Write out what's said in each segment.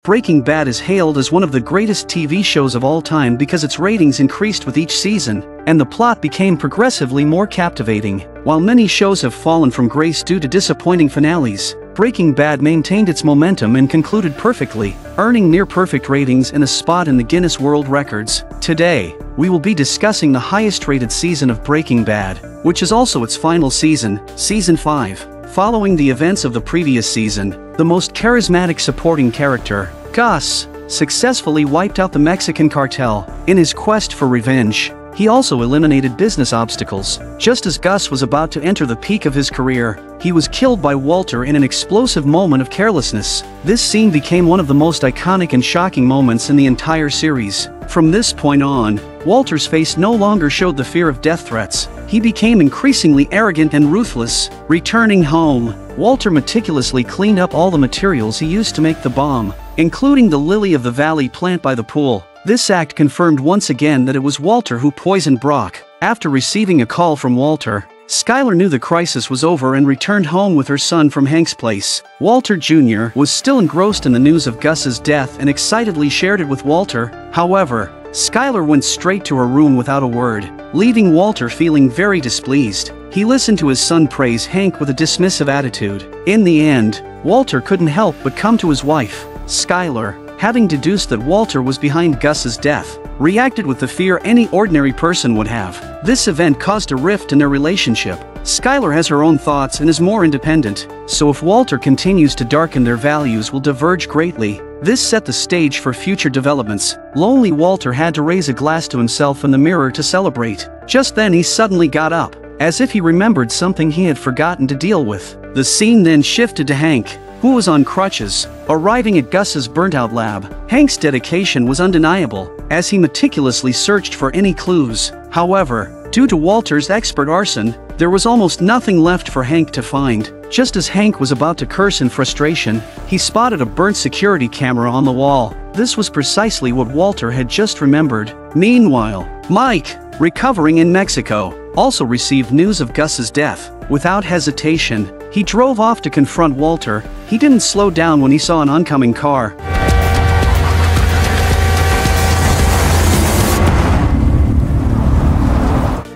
Breaking Bad is hailed as one of the greatest TV shows of all time because its ratings increased with each season, and the plot became progressively more captivating. While many shows have fallen from grace due to disappointing finales, Breaking Bad maintained its momentum and concluded perfectly, earning near-perfect ratings and a spot in the Guinness World Records. Today, we will be discussing the highest-rated season of Breaking Bad, which is also its final season, Season 5. Following the events of the previous season, the most charismatic supporting character, Gus, successfully wiped out the Mexican cartel. In his quest for revenge, he also eliminated business obstacles. Just as Gus was about to enter the peak of his career, he was killed by Walter in an explosive moment of carelessness. This scene became one of the most iconic and shocking moments in the entire series. From this point on, Walter's face no longer showed the fear of death threats. He became increasingly arrogant and ruthless. Returning home, Walter meticulously cleaned up all the materials he used to make the bomb, including the lily-of-the-valley plant by the pool. This act confirmed once again that it was Walter who poisoned Brock. After receiving a call from Walter, Skyler knew the crisis was over and returned home with her son from Hank's place. Walter Jr. was still engrossed in the news of Gus's death and excitedly shared it with Walter. However, Skyler went straight to her room without a word, leaving Walter feeling very displeased. He listened to his son praise Hank with a dismissive attitude. In the end, Walter couldn't help but come to his wife, Skyler, having deduced that Walter was behind Gus's death, reacted with the fear any ordinary person would have. This event caused a rift in their relationship. Skyler has her own thoughts and is more independent, so if Walter continues to darken, their values will diverge greatly. This set the stage for future developments. Lonely Walter had to raise a glass to himself in the mirror to celebrate. Just then he suddenly got up, as if he remembered something he had forgotten to deal with. The scene then shifted to Hank, who was on crutches, arriving at Gus's burnt-out lab. Hank's dedication was undeniable, as he meticulously searched for any clues. However, due to Walter's expert arson, there was almost nothing left for Hank to find. Just as Hank was about to curse in frustration, he spotted a burnt security camera on the wall. This was precisely what Walter had just remembered. Meanwhile, Mike, recovering in Mexico, also received news of Gus's death. Without hesitation, he drove off to confront Walter. He didn't slow down when he saw an oncoming car.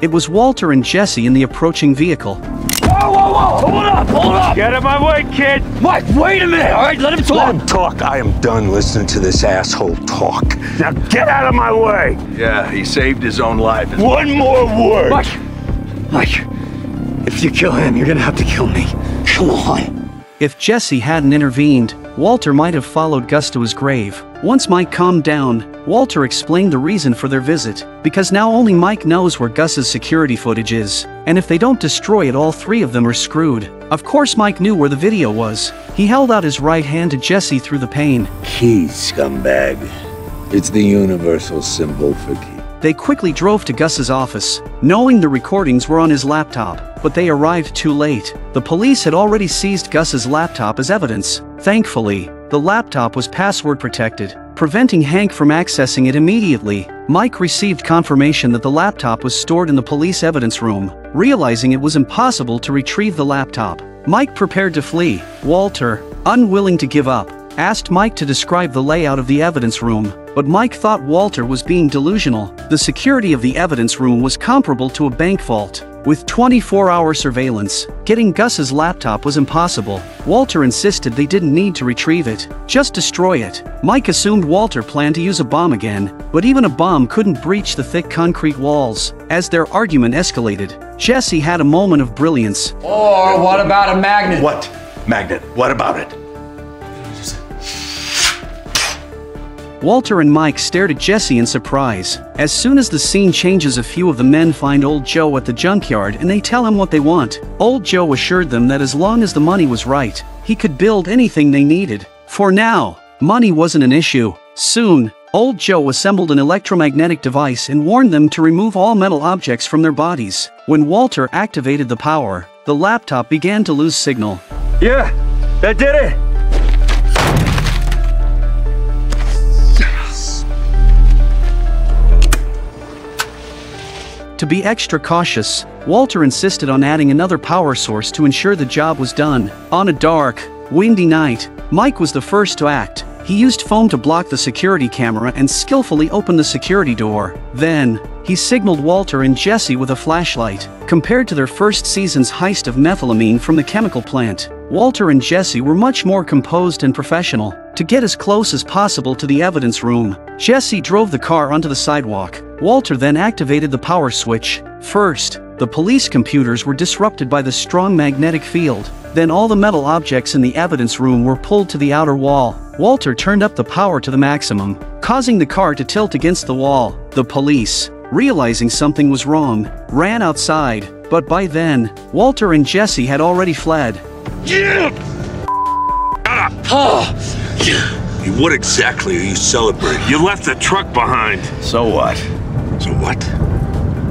It was Walter and Jesse in the approaching vehicle. Whoa, whoa, whoa! Hold up, hold up! Get out of my way, kid! Mike, wait a minute, all right? Let him talk! Let him talk. I am done listening to this asshole talk. Now get out of my way! Yeah, he saved his own life. One more word! Mike, if you kill him, you're gonna have to kill me. Come on. If Jesse hadn't intervened, Walter might have followed Gus to his grave. Once Mike calmed down, Walter explained the reason for their visit. Because now only Mike knows where Gus's security footage is, and if they don't destroy it, all three of them are screwed. Of course Mike knew where the video was. He held out his right hand to Jesse through the pain. Key, scumbag. It's the universal symbol for key. They quickly drove to Gus's office, knowing the recordings were on his laptop, but they arrived too late. The police had already seized Gus's laptop as evidence. Thankfully, the laptop was password protected, preventing Hank from accessing it immediately. Mike received confirmation that the laptop was stored in the police evidence room. Realizing it was impossible to retrieve the laptop, Mike prepared to flee. Walter, unwilling to give up, asked Mike to describe the layout of the evidence room, but Mike thought Walter was being delusional. The security of the evidence room was comparable to a bank vault. With 24-hour surveillance, getting Gus's laptop was impossible. Walter insisted they didn't need to retrieve it, just destroy it. Mike assumed Walter planned to use a bomb again, but even a bomb couldn't breach the thick concrete walls. As their argument escalated, Jesse had a moment of brilliance. Or what about a magnet? What? Magnet? What about it? Walter and Mike stared at Jesse in surprise. As soon as the scene changes, a few of the men find Old Joe at the junkyard and they tell him what they want. Old Joe assured them that as long as the money was right, he could build anything they needed. For now, money wasn't an issue. Soon, Old Joe assembled an electromagnetic device and warned them to remove all metal objects from their bodies. When Walter activated the power, the laptop began to lose signal. Yeah, that did it! To be extra cautious, Walter insisted on adding another power source to ensure the job was done. On a dark, windy night, Mike was the first to act. He used foam to block the security camera and skillfully opened the security door. Then, he signaled Walter and Jesse with a flashlight. Compared to their first season's heist of methylamine from the chemical plant, Walter and Jesse were much more composed and professional. To get as close as possible to the evidence room, Jesse drove the car onto the sidewalk. Walter then activated the power switch. First, the police computers were disrupted by the strong magnetic field. Then all the metal objects in the evidence room were pulled to the outer wall. Walter turned up the power to the maximum, causing the car to tilt against the wall. The police, realizing something was wrong, ran outside, but by then, Walter and Jesse had already fled. What exactly are you celebrating? You left the truck behind. So what? So what?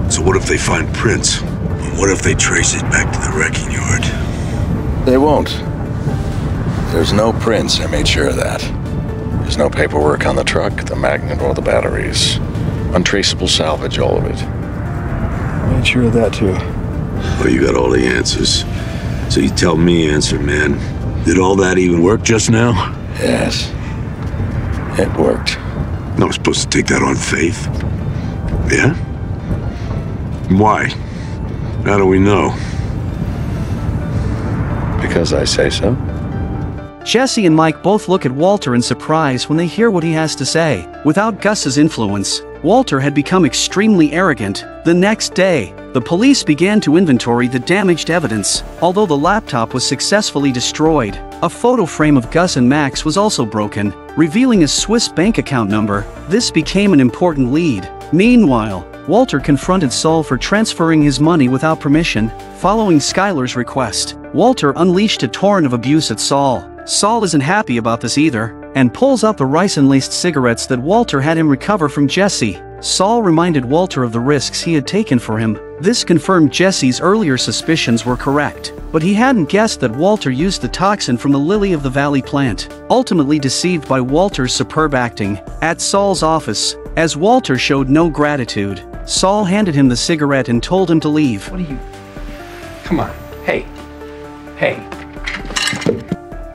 So what if they find prints? And what if they trace it back to the wrecking yard? They won't. There's no prints, I made sure of that. There's no paperwork on the truck, the magnet, or the batteries. Untraceable salvage, all of it. Made sure of that, too. Well, you got all the answers. So you tell me, answer man. Did all that even work just now? Yes. It worked. I was supposed to take that on faith. Yeah? Why? How do we know? Because I say so. Jesse and Mike both look at Walter in surprise when they hear what he has to say. Without Gus's influence, Walter had become extremely arrogant. The next day, the police began to inventory the damaged evidence. Although the laptop was successfully destroyed, a photo frame of Gus and Max was also broken, revealing a Swiss bank account number. This became an important lead. Meanwhile, Walter confronted Saul for transferring his money without permission. Following Skylar's request, Walter unleashed a torrent of abuse at Saul. Saul isn't happy about this either, and pulls out the ricin-laced cigarettes that Walter had him recover from Jesse. Saul reminded Walter of the risks he had taken for him. This confirmed Jesse's earlier suspicions were correct, but he hadn't guessed that Walter used the toxin from the Lily of the Valley plant. Ultimately deceived by Walter's superb acting, at Saul's office, as Walter showed no gratitude, Saul handed him the cigarette and told him to leave. What are you... Come on. Hey. Hey.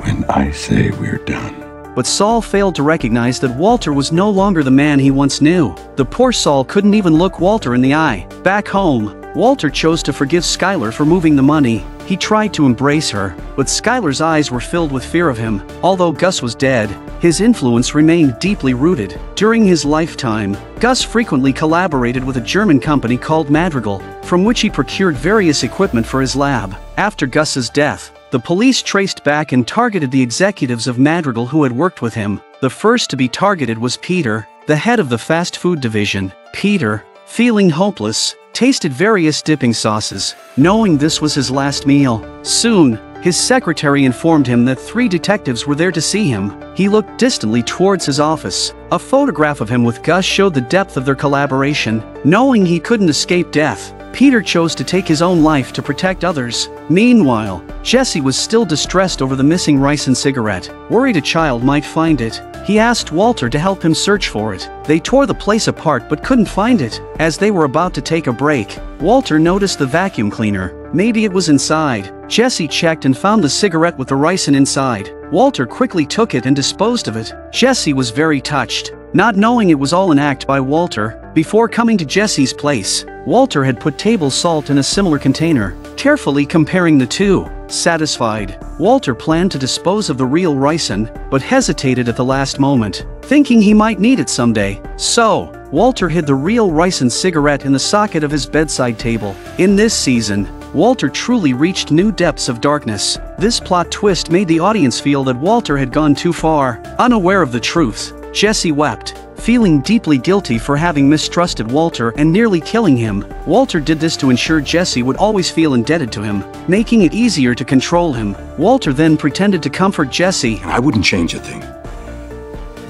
When I say we're done. But Saul failed to recognize that Walter was no longer the man he once knew. The poor Saul couldn't even look Walter in the eye. Back home, Walter chose to forgive Skylar for moving the money. He tried to embrace her, but Skylar's eyes were filled with fear of him. Although Gus was dead, his influence remained deeply rooted. During his lifetime, Gus frequently collaborated with a German company called Madrigal, from which he procured various equipment for his lab. After Gus's death, the police traced back and targeted the executives of Madrigal who had worked with him. The first to be targeted was Peter, the head of the fast food division. Peter, feeling hopeless, tasted various dipping sauces, knowing this was his last meal. Soon, his secretary informed him that 3 detectives were there to see him. He looked distantly towards his office. A photograph of him with Gus showed the depth of their collaboration. Knowing he couldn't escape death, Peter chose to take his own life to protect others. Meanwhile, Jesse was still distressed over the missing ricin cigarette. Worried a child might find it, he asked Walter to help him search for it. They tore the place apart but couldn't find it. As they were about to take a break, Walter noticed the vacuum cleaner. Maybe it was inside. Jesse checked and found the cigarette with the ricin inside. Walter quickly took it and disposed of it. Jesse was very touched, not knowing it was all an act by Walter. Before coming to Jesse's place, Walter had put table salt in a similar container, carefully comparing the two. Satisfied, Walter planned to dispose of the real ricin, but hesitated at the last moment, thinking he might need it someday. So, Walter hid the real ricin cigarette in the socket of his bedside table. In this season, Walter truly reached new depths of darkness. This plot twist made the audience feel that Walter had gone too far. Unaware of the truth, Jesse wept, feeling deeply guilty for having mistrusted Walter and nearly killing him. Walter did this to ensure Jesse would always feel indebted to him, making it easier to control him. Walter then pretended to comfort Jesse. I wouldn't change a thing.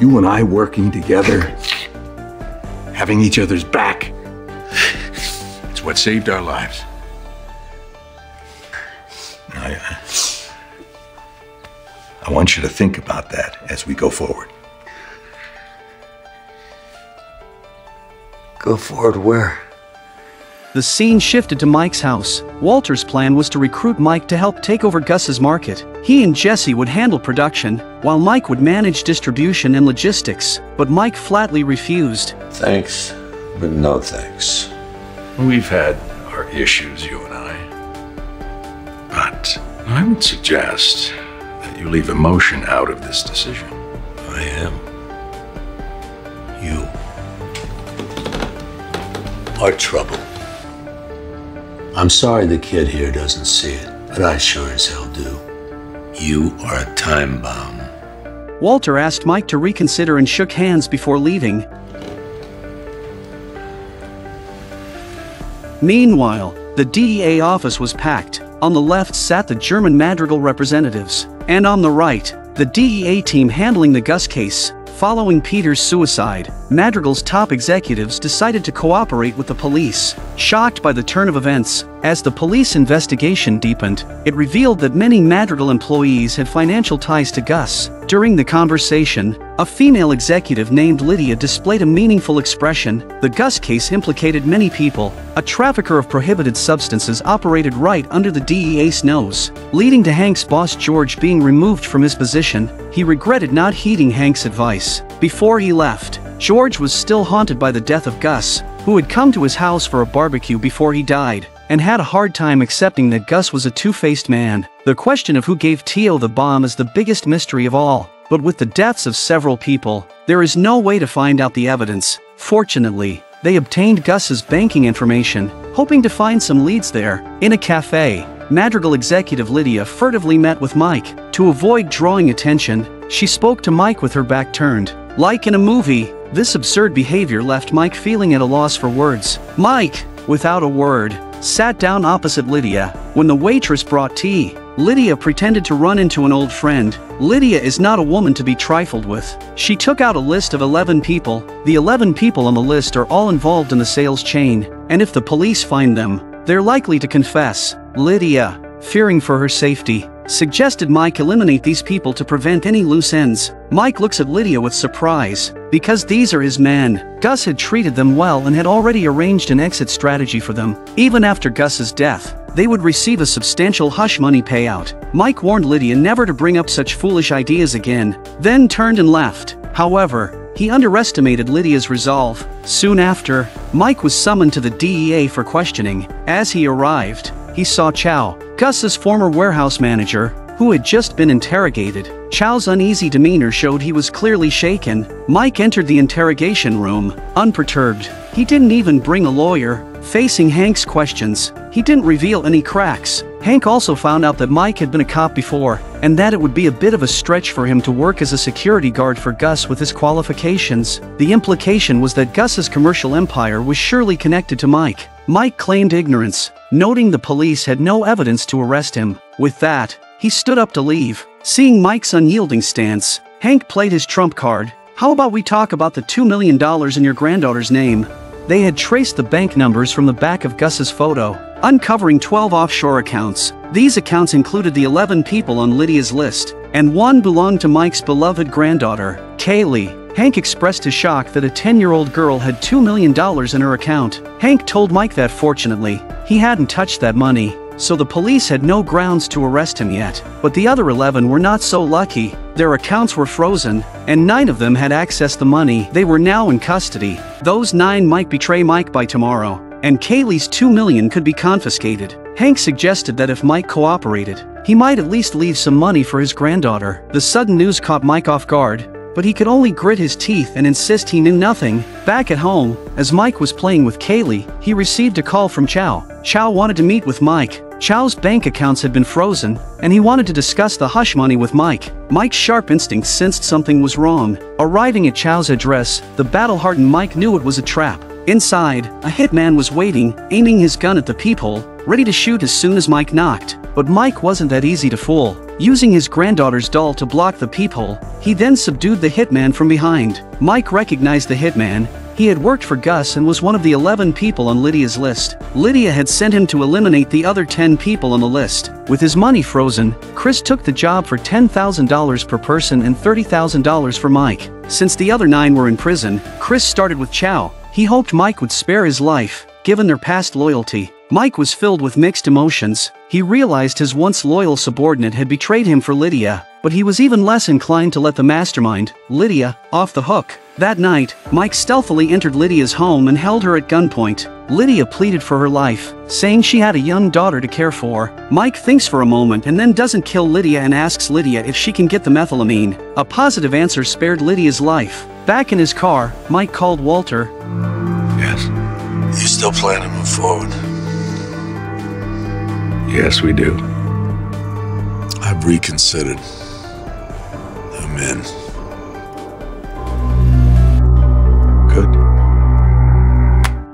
You and I working together, having each other's back. It's what saved our lives. I want you to think about that as we go forward. Go forward where? The scene shifted to Mike's house. Walter's plan was to recruit Mike to help take over Gus's market. He and Jesse would handle production, while Mike would manage distribution and logistics. But Mike flatly refused. Thanks, but no thanks. We've had our issues, you and I. But I would suggest that you leave emotion out of this decision. I am. You are trouble. I'm sorry the kid here doesn't see it, but I sure as hell do. You are a time bomb. Walter asked Mike to reconsider and shook hands before leaving. Meanwhile, the DEA office was packed. On the left sat the German Madrigal representatives, and on the right, the DEA team handling the Gus case. Following Peter's suicide, Madrigal's top executives decided to cooperate with the police. Shocked by the turn of events, as the police investigation deepened, it revealed that many Madrigal employees had financial ties to Gus. During the conversation, a female executive named Lydia displayed a meaningful expression. The Gus case implicated many people. A trafficker of prohibited substances operated right under the DEA's nose, leading to Hank's boss George being removed from his position. He regretted not heeding Hank's advice. Before he left, George was still haunted by the death of Gus, who had come to his house for a barbecue before he died, and had a hard time accepting that Gus was a two-faced man. The question of who gave Tio the bomb is the biggest mystery of all, but with the deaths of several people, there is no way to find out the evidence. Fortunately, they obtained Gus's banking information, hoping to find some leads there. In a cafe, Madrigal executive Lydia furtively met with Mike. To avoid drawing attention, she spoke to Mike with her back turned. Like in a movie, this absurd behavior left Mike feeling at a loss for words. Mike, without a word, sat down opposite Lydia. When the waitress brought tea, Lydia pretended to run into an old friend. Lydia is not a woman to be trifled with. She took out a list of 11 people. The 11 people on the list are all involved in the sales chain, and if the police find them, they're likely to confess. Lydia, fearing for her safety, suggested Mike eliminate these people to prevent any loose ends. Mike looks at Lydia with surprise, because these are his men. Gus had treated them well and had already arranged an exit strategy for them. Even after Gus's death, they would receive a substantial hush money payout. Mike warned Lydia never to bring up such foolish ideas again, then turned and left. However, he underestimated Lydia's resolve. Soon after, Mike was summoned to the DEA for questioning. As he arrived, he saw Chow, Gus's former warehouse manager, who had just been interrogated. Chow's uneasy demeanor showed he was clearly shaken. Mike entered the interrogation room, unperturbed. He didn't even bring a lawyer. Facing Hank's questions, he didn't reveal any cracks. Hank also found out that Mike had been a cop before, and that it would be a bit of a stretch for him to work as a security guard for Gus with his qualifications. The implication was that Gus's commercial empire was surely connected to Mike. Mike claimed ignorance, noting the police had no evidence to arrest him. With that, he stood up to leave. Seeing Mike's unyielding stance, Hank played his trump card. How about we talk about the $2 million in your granddaughter's name? They had traced the bank numbers from the back of Gus's photo, uncovering 12 offshore accounts. These accounts included the 11 people on Lydia's list, and one belonged to Mike's beloved granddaughter, Kaylee. Hank expressed his shock that a 10-year-old girl had $2 million in her account. Hank told Mike that fortunately, he hadn't touched that money, so the police had no grounds to arrest him yet. But the other 11 were not so lucky. Their accounts were frozen, and 9 of them had accessed the money. They were now in custody. Those 9 might betray Mike by tomorrow, and Kaylee's $2 million could be confiscated. Hank suggested that if Mike cooperated, he might at least leave some money for his granddaughter. The sudden news caught Mike off guard, but he could only grit his teeth and insist he knew nothing. Back at home, as Mike was playing with Kaylee, he received a call from Chow. Chow wanted to meet with Mike. Chow's bank accounts had been frozen, and he wanted to discuss the hush money with Mike. Mike's sharp instincts sensed something was wrong. Arriving at Chow's address, the battle-hardened Mike knew it was a trap. Inside, a hitman was waiting, aiming his gun at the peephole, ready to shoot as soon as Mike knocked. But Mike wasn't that easy to fool. Using his granddaughter's doll to block the peephole, he then subdued the hitman from behind. Mike recognized the hitman. He had worked for Gus and was one of the 11 people on Lydia's list. Lydia had sent him to eliminate the other 10 people on the list. With his money frozen, Chris took the job for $10,000 per person and $30,000 for Mike. Since the other 9 were in prison, Chris started with Chow. He hoped Mike would spare his life. given their past loyalty. Mike was filled with mixed emotions. He realized his once loyal subordinate had betrayed him for Lydia, but he was even less inclined to let the mastermind, Lydia, off the hook. That night, Mike stealthily entered Lydia's home and held her at gunpoint. Lydia pleaded for her life, saying she had a young daughter to care for. Mike thinks for a moment and then doesn't kill Lydia and asks Lydia if she can get the methylamine. A positive answer spared Lydia's life. Back in his car, Mike called Walter. Yes. You still plan to move forward? Yes, we do. I've reconsidered. I'm in. Good.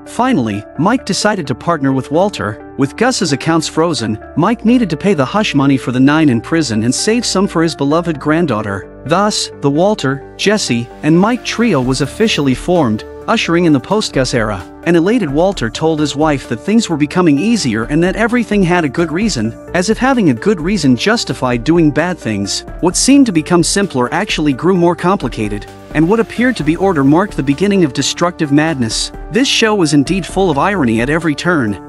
Finally, Mike decided to partner with Walter. With Gus's accounts frozen, Mike needed to pay the hush money for the 9 in prison and save some for his beloved granddaughter. Thus, the Walter, Jesse, and Mike trio was officially formed, ushering in the post-Gus era. An elated Walter told his wife that things were becoming easier and that everything had a good reason, as if having a good reason justified doing bad things. What seemed to become simpler actually grew more complicated, and what appeared to be order marked the beginning of destructive madness. This show was indeed full of irony at every turn.